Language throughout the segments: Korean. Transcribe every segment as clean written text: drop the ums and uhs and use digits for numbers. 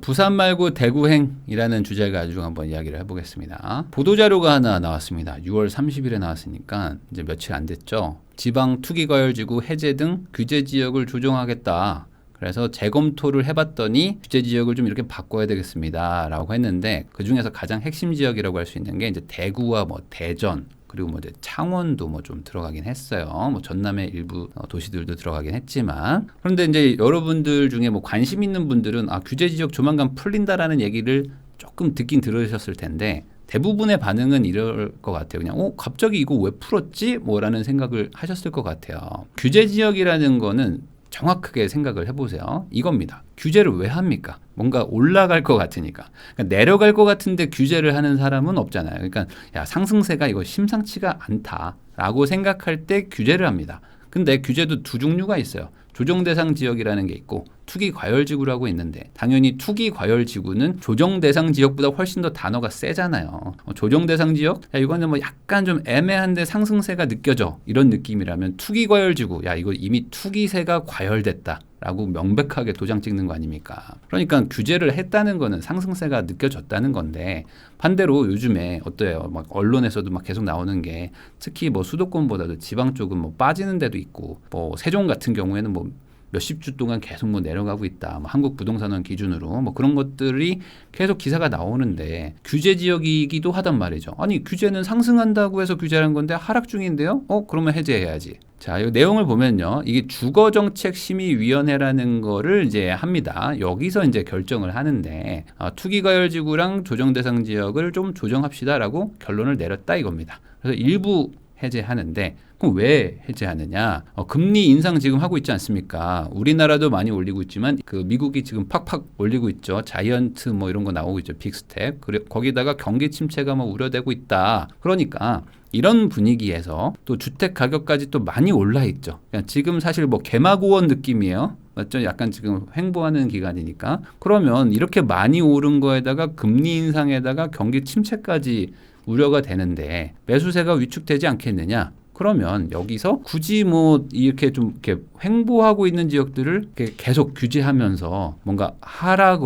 부산 말고 대구행이라는 주제를 가지고 한번 이야기를 해보겠습니다. 보도자료가 하나 나왔습니다. 6월 30일에 나왔으니까 이제 며칠 안 됐죠. 지방 투기과열지구 해제 등 규제 지역을 조정하겠다. 그래서 재검토를 해봤더니 규제 지역을 좀 이렇게 바꿔야 되겠습니다 라고 했는데, 그 중에서 가장 핵심 지역이라고 할 수 있는 게 이제 대구와 뭐 대전, 그리고 뭐 이제 창원도 뭐 좀 들어가긴 했어요. 뭐 전남의 일부 도시들도 들어가긴 했지만, 그런데 이제 여러분들 중에 뭐 관심 있는 분들은 규제 지역 조만간 풀린다라는 얘기를 조금 듣긴 들으셨을 텐데, 대부분의 반응은 이럴 것 같아요. 그냥 갑자기 이거 왜 풀었지? 뭐라는 생각을 하셨을 것 같아요. 규제 지역이라는 거는 정확하게 생각을 해보세요. 이겁니다. 규제를 왜 합니까? 뭔가 올라갈 것 같으니까. 그러니까 내려갈 것 같은데 규제를 하는 사람은 없잖아요. 그러니까 상승세가 이거 심상치가 않다라고 생각할 때 규제를 합니다. 근데 규제도 두 종류가 있어요. 조정대상 지역이라는 게 있고 투기과열지구라고 있는데, 당연히 투기과열지구는 조정대상 지역보다 훨씬 더 단어가 세잖아요. 조정대상 지역? 이거는 뭐 약간 좀 애매한데 상승세가 느껴져, 이런 느낌이라면 투기과열지구, 이거 이미 투기세가 과열됐다 라고 명백하게 도장 찍는 거 아닙니까? 그러니까 규제를 했다는 거는 상승세가 느껴졌다는 건데, 반대로 요즘에 어때요? 막 언론에서도 막 계속 나오는 게, 특히 뭐 수도권보다도 지방 쪽은 뭐 빠지는 데도 있고, 뭐 세종 같은 경우에는 뭐 몇십 주 동안 계속 뭐 내려가고 있다. 뭐 한국부동산원 기준으로 뭐 그런 것들이 계속 기사가 나오는데, 규제 지역이기도 하단 말이죠. 아니, 규제는 상승한다고 해서 규제하는 건데 하락 중인데요? 그러면 해제해야지. 자, 이 내용을 보면요. 이게 주거정책심의위원회라는 거를 이제 합니다. 여기서 이제 결정을 하는데, 투기과열지구랑 조정대상 지역을 좀 조정합시다라고 결론을 내렸다 이겁니다. 그래서 일부 해제하는데, 그럼 왜 해제하느냐? 금리 인상 지금 하고 있지 않습니까? 우리나라도 많이 올리고 있지만 그 미국이 지금 팍팍 올리고 있죠. 자이언트 뭐 이런 거 나오고 있죠. 빅스텝. 거기다가 경기 침체가 뭐 우려되고 있다. 그러니까 이런 분위기에서 또 주택 가격까지 또 많이 올라 있죠. 지금 사실 뭐 개마고원 느낌이에요. 맞죠? 약간 지금 횡보하는 기간이니까. 그러면 이렇게 많이 오른 거에다가 금리 인상에다가 경기 침체까지 우려가 되는데 매수세가 위축되지 않겠느냐? 그러면 여기서 굳이 뭐 이렇게 좀 이렇게 횡보하고 있는 지역들을 이렇게 계속 규제하면서 뭔가 하락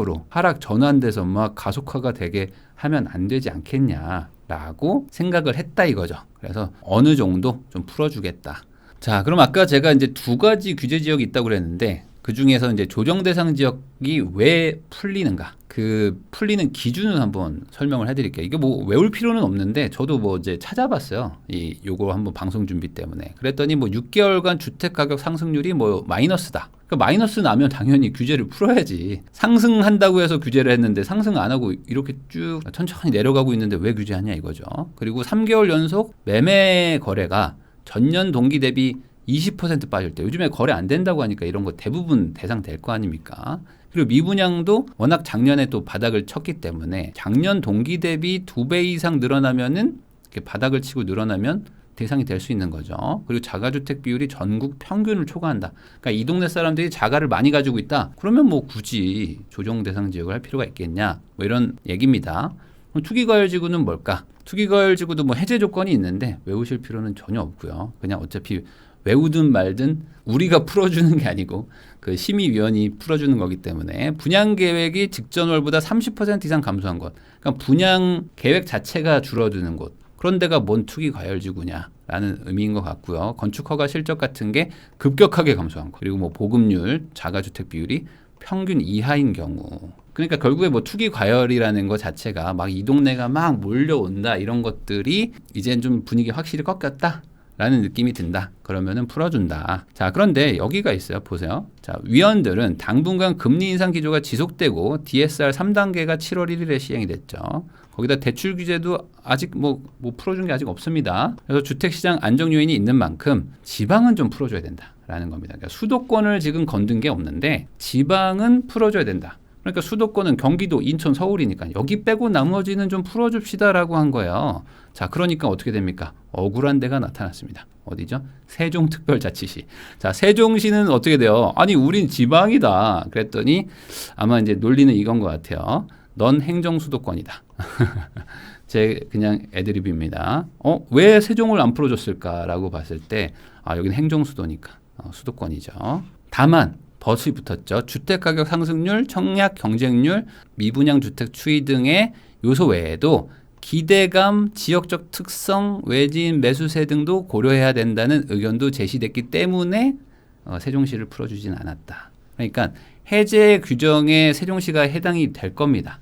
전환돼서 막 가속화가 되게 하면 안 되지 않겠냐라고 생각을 했다 이거죠. 그래서 어느 정도 좀 풀어주겠다. 자, 그럼 아까 제가 이제 두 가지 규제 지역이 있다고 그랬는데, 그 중에서 이제 조정 대상 지역이 왜 풀리는가? 그 풀리는 기준을 한번 설명을 해드릴게요. 이게 뭐 외울 필요는 없는데, 저도 뭐 이제 찾아봤어요. 요거 한번 방송 준비 때문에. 그랬더니 뭐 6개월간 주택 가격 상승률이 뭐 마이너스다. 그러니까 마이너스 나면 당연히 규제를 풀어야지. 상승한다고 해서 규제를 했는데 상승 안 하고 이렇게 쭉 천천히 내려가고 있는데 왜 규제하냐 이거죠. 그리고 3개월 연속 매매 거래가 전년 동기 대비 20% 빠질 때, 요즘에 거래 안 된다고 하니까 이런 거 대부분 대상 될 거 아닙니까? 그리고 미분양도 워낙 작년에 또 바닥을 쳤기 때문에 작년 동기 대비 2배 이상 늘어나면은, 이렇게 바닥을 치고 늘어나면 대상이 될 수 있는 거죠. 그리고 자가주택 비율이 전국 평균을 초과한다. 그러니까 이 동네 사람들이 자가를 많이 가지고 있다. 그러면 뭐 굳이 조정 대상 지역을 할 필요가 있겠냐? 뭐 이런 얘기입니다. 그럼 투기과열지구는 뭘까? 투기과열지구도 뭐 해제 조건이 있는데 외우실 필요는 전혀 없고요. 그냥 어차피 외우든 말든 우리가 풀어주는 게 아니고 그 심의위원이 풀어주는 거기 때문에, 분양 계획이 직전월보다 30% 이상 감소한 곳, 그러니까 분양 계획 자체가 줄어드는 곳, 그런 데가 뭔 투기과열지구냐라는 의미인 것 같고요. 건축허가 실적 같은 게 급격하게 감소한 것, 그리고 뭐 보급률, 자가주택 비율이 평균 이하인 경우. 그러니까 결국에 뭐 투기과열이라는 것 자체가 막 이 동네가 막 몰려온다, 이런 것들이 이젠 좀 분위기 확실히 꺾였다 라는 느낌이 든다. 그러면은 풀어준다. 자, 그런데 여기가 있어요. 보세요. 자, 위원들은 당분간 금리 인상 기조가 지속되고 DSR 3단계가 7월 1일에 시행이 됐죠. 거기다 대출 규제도 아직 뭐 풀어준 게 아직 없습니다. 그래서 주택시장 안정 요인이 있는 만큼 지방은 좀 풀어줘야 된다라는 겁니다. 그러니까 수도권을 지금 건든 게 없는데 지방은 풀어줘야 된다. 그러니까 수도권은 경기도, 인천, 서울이니까 여기 빼고 나머지는 좀 풀어줍시다라고 한 거예요. 자, 그러니까 어떻게 됩니까? 억울한 데가 나타났습니다. 어디죠? 세종특별자치시. 자, 세종시는 어떻게 돼요? 아니, 우린 지방이다. 그랬더니 아마 이제 논리는 이건 것 같아요. 넌 행정수도권이다. 제 그냥 애드립입니다. 왜 세종을 안 풀어줬을까라고 봤을 때, 여기는 행정수도니까 수도권이죠. 다만 벗이 붙었죠. 주택가격 상승률, 청약 경쟁률, 미분양 주택 추이 등의 요소 외에도 기대감, 지역적 특성, 외지인 매수세 등도 고려해야 된다는 의견도 제시됐기 때문에 세종시를 풀어주진 않았다. 그러니까 해제 규정에 세종시가 해당이 될 겁니다.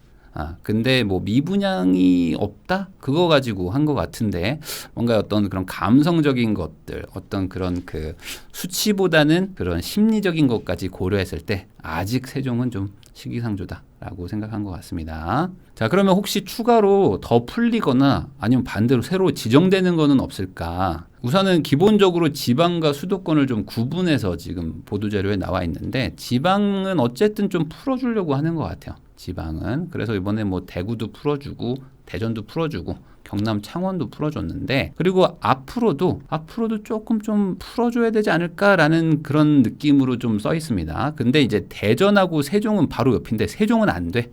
근데 뭐 미분양이 없다? 그거 가지고 한 것 같은데 뭔가 어떤 그런 감성적인 것들, 어떤 그런 그 수치보다는 그런 심리적인 것까지 고려했을 때 아직 세종은 좀 시기상조다라고 생각한 것 같습니다. 자, 그러면 혹시 추가로 더 풀리거나 아니면 반대로 새로 지정되는 거는 없을까? 우선은 기본적으로 지방과 수도권을 좀 구분해서 지금 보도자료에 나와 있는데 지방은 어쨌든 좀 풀어주려고 하는 것 같아요. 지방은. 그래서 이번에 뭐 대구도 풀어주고 대전도 풀어주고 경남 창원도 풀어줬는데 그리고 앞으로도 조금 좀 풀어줘야 되지 않을까라는 그런 느낌으로 좀 써 있습니다. 근데 이제 대전하고 세종은 바로 옆인데 세종은 안 돼.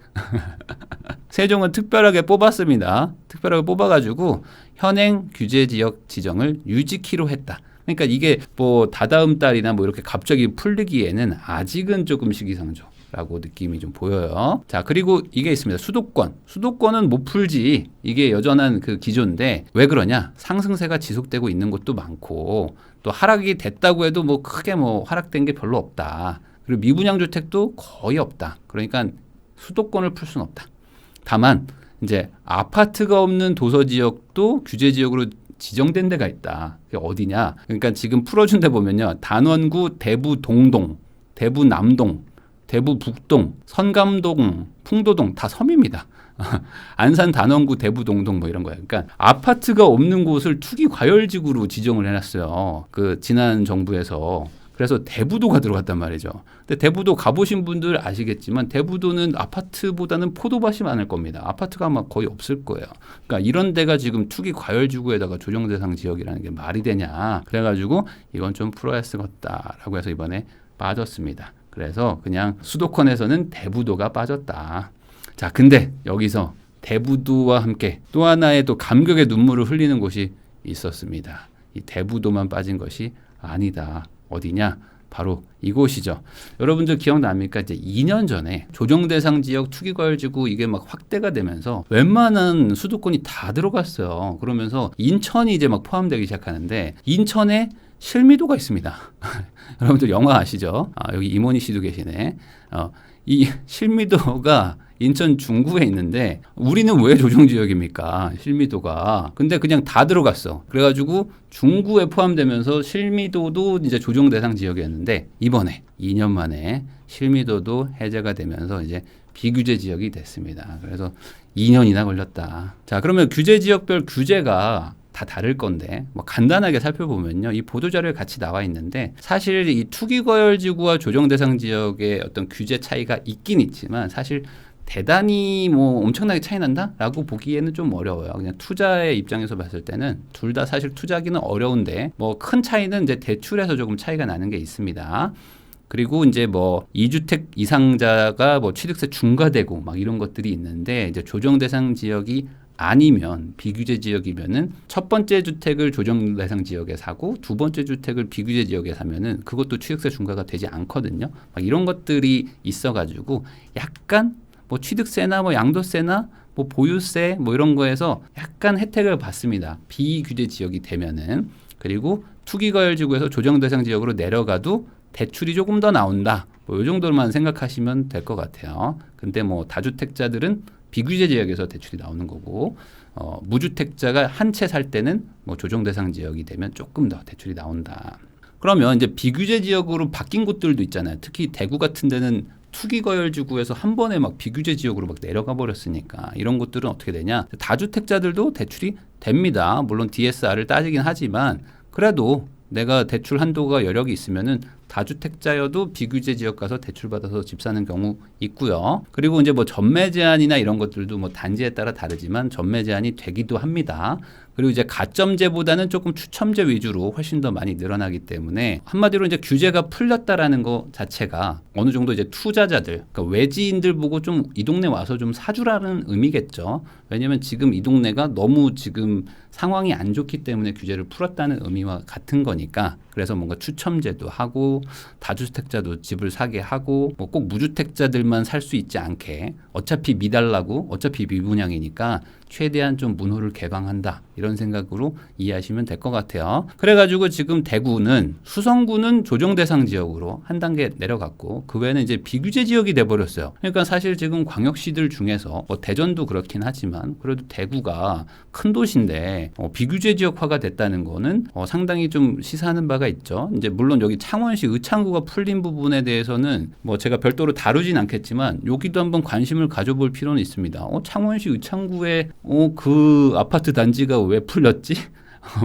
세종은 특별하게 뽑았습니다. 특별하게 뽑아가지고 현행 규제 지역 지정을 유지키로 했다. 그러니까 이게 뭐 다다음 달이나 뭐 이렇게 갑자기 풀리기에는 아직은 조금 시기상조. 라고 느낌이 좀 보여요. 자, 그리고 이게 있습니다. 수도권은 못 풀지. 이게 여전한 그 기조인데 왜 그러냐? 상승세가 지속되고 있는 곳도 많고 또 하락이 됐다고 해도 뭐 크게 뭐 하락된 게 별로 없다. 그리고 미분양 주택도 거의 없다. 그러니까 수도권을 풀 수는 없다. 다만 이제 아파트가 없는 도서 지역도 규제 지역으로 지정된 데가 있다. 그게 어디냐? 그러니까 지금 풀어준 데 보면요. 단원구 대부 동동, 대부 남동, 대부 북동, 선감동, 풍도동 다 섬입니다. 안산 단원구 대부 동동 뭐 이런 거예요. 그러니까 아파트가 없는 곳을 투기 과열지구로 지정을 해놨어요. 그 지난 정부에서. 그래서 대부도가 들어갔단 말이죠. 근데 대부도 가보신 분들 아시겠지만 대부도는 아파트보다는 포도밭이 많을 겁니다. 아파트가 아마 거의 없을 거예요. 그러니까 이런 데가 지금 투기 과열지구에다가 조정대상 지역이라는 게 말이 되냐. 그래가지고 이건 좀 풀어야 쓰겠다라고 해서 이번에 빠졌습니다. 그래서 그냥 수도권에서는 대부도가 빠졌다. 자, 근데 여기서 대부도와 함께 또 하나의 또 감격의 눈물을 흘리는 곳이 있었습니다. 이 대부도만 빠진 것이 아니다. 어디냐? 바로 이곳이죠. 여러분들 기억납니까? 이제 2년 전에 조정대상 지역 투기과열지구 이게 막 확대가 되면서 웬만한 수도권이 다 들어갔어요. 그러면서 인천이 이제 막 포함되기 시작하는데 인천에 실미도가 있습니다. 여러분들 영화 아시죠? 여기 이모니 씨도 계시네. 이 실미도가 인천 중구에 있는데 우리는 왜 조정지역입니까? 실미도가. 근데 그냥 다 들어갔어. 그래가지고 중구에 포함되면서 실미도도 이제 조정대상 지역이었는데 이번에 2년 만에 실미도도 해제가 되면서 이제 비규제 지역이 됐습니다. 그래서 2년이나 걸렸다. 자, 그러면 규제 지역별 규제가 다 다를 건데 뭐 간단하게 살펴보면요. 이 보도자료에 같이 나와 있는데 사실 이 투기과열지구와 조정대상 지역의 어떤 규제 차이가 있긴 있지만 사실 대단히 뭐 엄청나게 차이 난다라고 보기에는 좀 어려워요. 그냥 투자의 입장에서 봤을 때는 둘 다 사실 투자하기는 어려운데 뭐 큰 차이는 이제 대출에서 조금 차이가 나는 게 있습니다. 그리고 이제 뭐 2주택 이상자가 뭐 취득세 중과되고 막 이런 것들이 있는데 이제 조정대상 지역이 아니면 비규제 지역이면은 첫 번째 주택을 조정대상 지역에 사고 두 번째 주택을 비규제 지역에 사면은 그것도 취득세 중과가 되지 않거든요. 막 이런 것들이 있어가지고 약간 뭐 취득세나 뭐 양도세나 뭐 보유세 뭐 이런 거에서 약간 혜택을 받습니다. 비규제 지역이 되면은. 그리고 투기과열지구에서 조정대상 지역으로 내려가도 대출이 조금 더 나온다. 뭐 이 정도만 생각하시면 될 것 같아요. 근데 뭐 다주택자들은 비규제 지역에서 대출이 나오는 거고 무주택자가 한 채 살 때는 뭐 조정대상 지역이 되면 조금 더 대출이 나온다. 그러면 이제 비규제 지역으로 바뀐 곳들도 있잖아요. 특히 대구 같은 데는 투기과열지구에서 한 번에 막 비규제 지역으로 막 내려가 버렸으니까 이런 곳들은 어떻게 되냐? 다주택자들도 대출이 됩니다. 물론 DSR을 따지긴 하지만 그래도 내가 대출 한도가 여력이 있으면은 다주택자여도 비규제 지역 가서 대출 받아서 집 사는 경우 있고요. 그리고 이제 뭐 전매 제한이나 이런 것들도 뭐 단지에 따라 다르지만 전매 제한이 되기도 합니다. 그리고 이제 가점제보다는 조금 추첨제 위주로 훨씬 더 많이 늘어나기 때문에 한마디로 이제 규제가 풀렸다라는 것 자체가 어느 정도 이제 투자자들, 그러니까 외지인들 보고 좀 이 동네 와서 좀 사주라는 의미겠죠. 왜냐하면 지금 이 동네가 너무 지금 상황이 안 좋기 때문에 규제를 풀었다는 의미와 같은 거니까 그래서 뭔가 추첨제도 하고 다주택자도 집을 사게 하고 뭐 꼭 무주택자들만 살 수 있지 않게 어차피 미달라고 어차피 미분양이니까 최대한 좀 문호를 개방한다 이런 생각으로 이해하시면 될 것 같아요. 그래가지고 지금 대구는 수성구는 조정 대상 지역으로 한 단계 내려갔고 그 외에는 이제 비규제 지역이 돼버렸어요. 그러니까 사실 지금 광역시들 중에서 뭐 대전도 그렇긴 하지만 그래도 대구가 큰 도시인데 비규제 지역화가 됐다는 거는 상당히 좀 시사하는 바가 있죠. 이제 물론 여기 창원시 의창구가 풀린 부분에 대해서는 뭐 제가 별도로 다루진 않겠지만 여기도 한번 관심을 가져볼 필요는 있습니다. 창원시 의창구에 그 아파트 단지가 왜 풀렸지?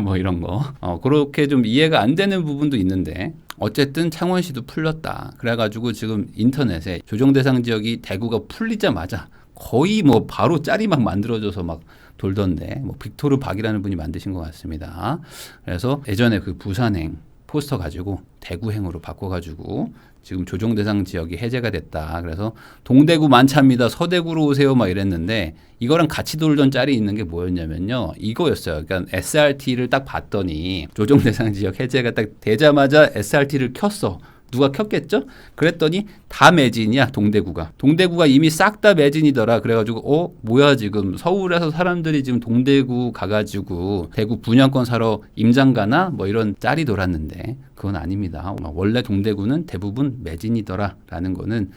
뭐 이런 거. 그렇게 좀 이해가 안 되는 부분도 있는데 어쨌든 창원시도 풀렸다. 그래가지고 지금 인터넷에 조정 대상 지역이 대구가 풀리자마자 거의 뭐 바로 짤이 막 만들어져서 막 돌던데 뭐 빅토르 박이라는 분이 만드신 것 같습니다. 그래서 예전에 그 부산행 포스터 가지고 대구행으로 바꿔가지고 지금 조정 대상 지역이 해제가 됐다. 그래서 동대구 만차입니다. 서대구로 오세요. 막 이랬는데 이거랑 같이 돌던 짤이 있는 게 뭐였냐면요. 이거였어요. 그러니까 SRT를 딱 봤더니 조정 대상 지역 해제가 딱 되자마자 SRT를 켰어. 누가 켰겠죠? 그랬더니 다 매진이야. 동대구가 이미 싹 다 매진이더라. 그래가지고 뭐야 지금 서울에서 사람들이 지금 동대구 가가지고 대구 분양권 사러 임장 가나? 뭐 이런 짤이 돌았는데 그건 아닙니다. 원래 동대구는 대부분 매진이더라 라는 거는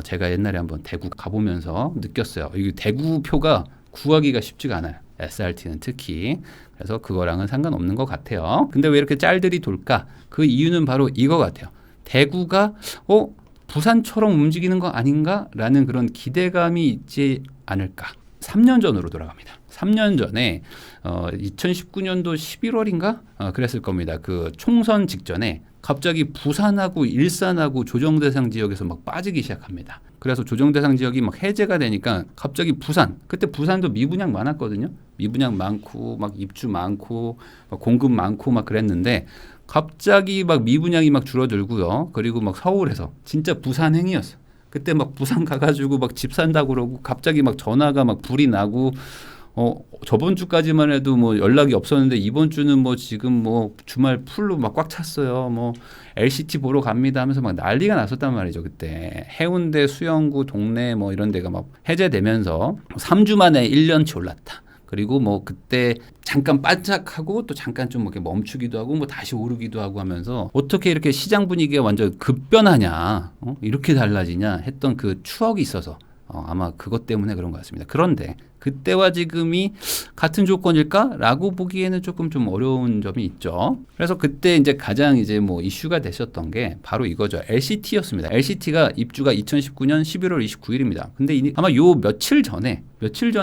제가 옛날에 한번 대구 가보면서 느꼈어요. 이 대구 표가 구하기가 쉽지가 않아요. SRT는 특히. 그래서 그거랑은 상관없는 것 같아요. 근데 왜 이렇게 짤들이 돌까? 그 이유는 바로 이거 같아요. 대구가 부산처럼 움직이는 거 아닌가라는 그런 기대감이 있지 않을까. 3년 전으로 돌아갑니다. 3년 전에 2019년도 11월인가 그랬을 겁니다. 그 총선 직전에 갑자기 부산하고 일산하고 조정대상 지역에서 막 빠지기 시작합니다. 그래서 조정대상 지역이 막 해제가 되니까 갑자기 그때 부산도 미분양 많았거든요. 미분양 많고 막 입주 많고 막 공급 많고 막 그랬는데 갑자기 막 미분양이 막 줄어들고요. 그리고 막 서울에서 진짜 부산행이었어. 그때 막 부산 가가지고 막 집 산다고 그러고 갑자기 막 전화가 막 불이 나고 저번 주까지만 해도 뭐 연락이 없었는데 이번 주는 뭐 지금 뭐 주말 풀로 막 꽉 찼어요. 뭐 LCT 보러 갑니다 하면서 막 난리가 났었단 말이죠. 그때 해운대, 수영구, 동래 뭐 이런 데가 막 해제되면서 3주 만에 1년치 올랐다. 그리고 뭐 그때 잠깐 반짝하고 또 잠깐 좀 이렇게 멈추기도 하고 뭐 다시 오르기도 하고 하면서 어떻게 이렇게 시장 분위기가 완전 급변하냐, 이렇게 달라지냐 했던 그 추억이 있어서 아마 그것 때문에 그런 것 같습니다. 그런데 그때와 지금이 같은 조건일까라고 보기에는 조금 좀 어려운 점이 있죠. 그래서 그때 이제 가장 이제 뭐 이슈가 되셨던 게 바로 이거죠. LCT였습니다. LCT가 입주가 2019년 11월 29일입니다. 근데 아마 요 며칠 전에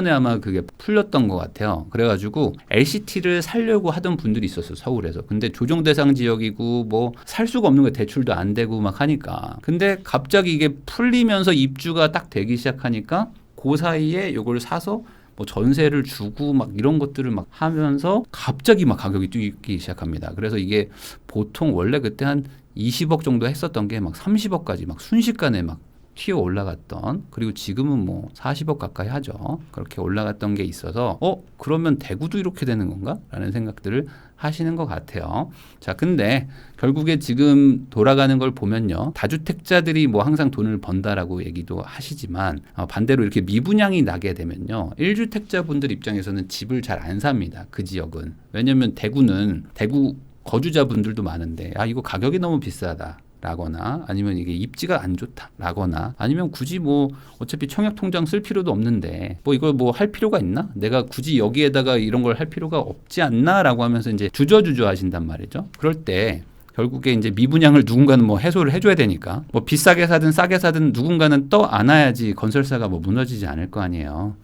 아마 그게 풀렸던 것 같아요. 그래가지고 LCT를 살려고 하던 분들이 있었어요. 서울에서. 근데 조정 대상 지역이고 뭐 살 수가 없는 거예요. 대출도 안 되고 막 하니까. 근데 갑자기 이게 풀리면서 입주가 딱 되기 시작하니까 그 사이에 이걸 사서 뭐 전세를 주고 막 이런 것들을 막 하면서 갑자기 막 가격이 뛰기 시작합니다. 그래서 이게 보통 원래 그때 한 20억 정도 했었던 게 막 30억까지 막 순식간에 막 튀어 올라갔던, 그리고 지금은 뭐 40억 가까이 하죠. 그렇게 올라갔던 게 있어서 그러면 대구도 이렇게 되는 건가? 라는 생각들을 하시는 것 같아요. 자, 근데 결국에 지금 돌아가는 걸 보면요. 다주택자들이 뭐 항상 돈을 번다라고 얘기도 하시지만 반대로 이렇게 미분양이 나게 되면요. 1주택자 분들 입장에서는 집을 잘 안 삽니다. 그 지역은. 왜냐면 대구 거주자분들도 많은데 이거 가격이 너무 비싸다. 라거나 아니면 이게 입지가 안 좋다 라거나 아니면 굳이 뭐 어차피 청약통장 쓸 필요도 없는데 뭐 이걸 뭐 할 필요가 있나? 내가 굳이 여기에다가 이런 걸 할 필요가 없지 않나? 라고 하면서 이제 주저주저 하신단 말이죠. 그럴 때 결국에 이제 미분양을 누군가는 뭐 해소를 해줘야 되니까 뭐 비싸게 사든 싸게 사든 누군가는 떠 안아야지 건설사가 뭐 무너지지 않을 거 아니에요.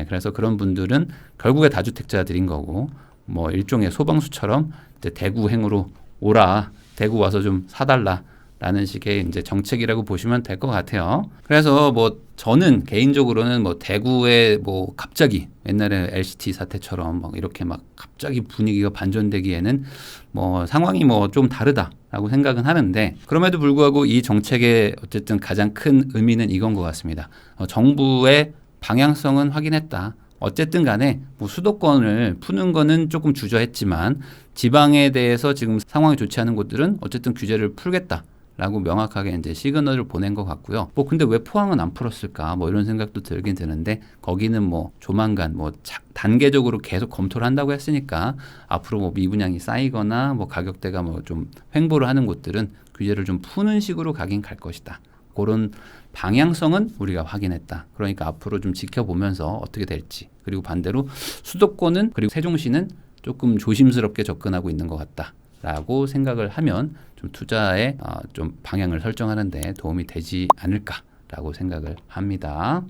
그래서 그런 분들은 결국에 다주택자들인 거고 뭐 일종의 소방수처럼 이제 대구행으로 오라, 대구 와서 좀 사달라 라는 식의 이제 정책이라고 보시면 될 것 같아요. 그래서 뭐 저는 개인적으로는 뭐 대구에 뭐 갑자기 옛날에 LCT 사태처럼 막 이렇게 막 갑자기 분위기가 반전되기에는 뭐 상황이 뭐 좀 다르다라고 생각은 하는데 그럼에도 불구하고 이 정책의 어쨌든 가장 큰 의미는 이건 것 같습니다. 정부의 방향성은 확인했다. 어쨌든 간에 뭐 수도권을 푸는 거는 조금 주저했지만 지방에 대해서 지금 상황이 좋지 않은 곳들은 어쨌든 규제를 풀겠다. 라고 명확하게 이제 시그널을 보낸 것 같고요. 뭐 근데 왜 포항은 안 풀었을까? 뭐 이런 생각도 들긴 드는데 거기는 뭐 조만간 뭐 단계적으로 계속 검토를 한다고 했으니까 앞으로 뭐 미분양이 쌓이거나 뭐 가격대가 뭐 좀 횡보를 하는 곳들은 규제를 좀 푸는 식으로 가긴 갈 것이다. 그런 방향성은 우리가 확인했다. 그러니까 앞으로 좀 지켜보면서 어떻게 될지. 그리고 반대로 수도권은 그리고 세종시는 조금 조심스럽게 접근하고 있는 것 같다. 라고 생각을 하면 좀 투자에 좀 방향을 설정하는 데 도움이 되지 않을까라고 생각을 합니다.